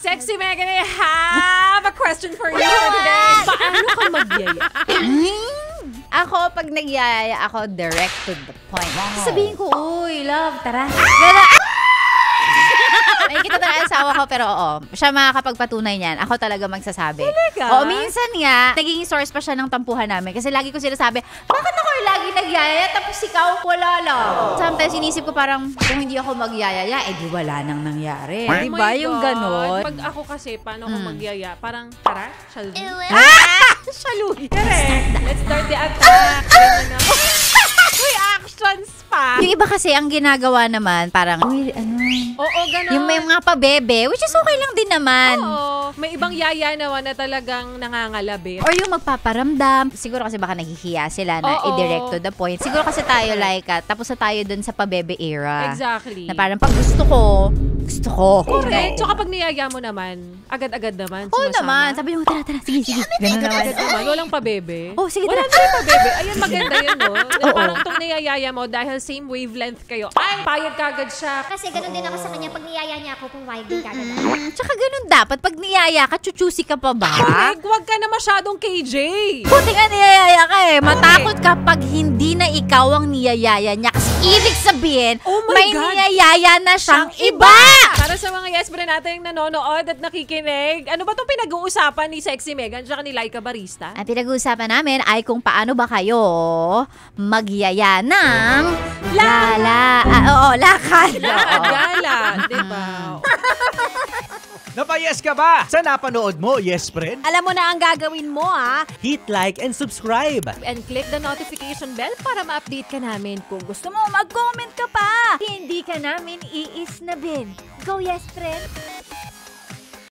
Sexy Megan, I have a question for you for today. Paano ka magyaya? Ako, pag nagyaya ako, direct to the point. Sabihin ko, uy, love, tara. Nakikita na ang asawa ko, pero oo, siya makakapagpatunay niyan. Ako talaga magsasabi. Talaga? Oo, minsan nga, naging source pa siya ng tampuhan namin. Kasi lagi ko sinasabi, bakit ako lagi nagyaya, tapos ikaw wala lang. Sometimes inisip ko parang, kung hindi ako magyayaya, di wala nang nangyari. Oh Diba my yung God. ganon? Pag ako kasi, paano ko magyaya? Parang, tara, shall we? Shaluy. Correct. Let's start the attack. Ganyan ako. Uy, actions pa. Yung iba kasi, ang ginagawa naman, parang, uy, ano? Oo, gano'n. Yung may mga pabebe, which is okay lang din naman. Oo. May ibang yaya naman na talagang nangangalabi. Or yung magpaparamdam. Siguro kasi baka nahihiya sila na Oo. i-direct to the point. Siguro kasi tayo like, tapos na tayo dun sa pabebe era. Exactly. Na parang pag gusto ko. Correct. So kapag niyaya mo naman, agad-agad naman, Oo sumasama. naman. Sabi mo, tara, sige. Ganun naman. Agad naman. Walang pabebe. Oh, sige, Wala tara. na yung pabebe. Ayun, maganda yun, no? Na Oo. parang itong niyayaya mo dahil same wavelength kayo. Ay, payag kagad siya. Kasi ganun din ako sa kanya. Pag niyaya niya ako, pumayag din kagad ako. Tsaka ganun dapat. Pag niyaya ka, chuchusi ka pa ba? Correct. Huwag ka na masyadong KJ. Buti nga niyayaya ka eh. Matakot ka pag hindi na ikaw ang niyayaya niya. Kasi ibig sabihin, Oh my may God. niyayaya na siyang iba! Para sa mga yes friend natin yung nanonood at nakikinig, ano ba itong pinag-uusapan ni Sexy Megan at ni Laika Barista? Ang pinag-uusapan namin ay kung paano ba kayo magyaya ng lakad. Gala, diba? Napayes ka ba sa napanood mo, yes friend? Alam mo na ang gagawin mo, ha? Hit like and subscribe. And click the notification bell para ma-update ka namin. Kung gusto mo, mag-comment ka pa. Hindi ka namin iisnabin. Go, yes, friend.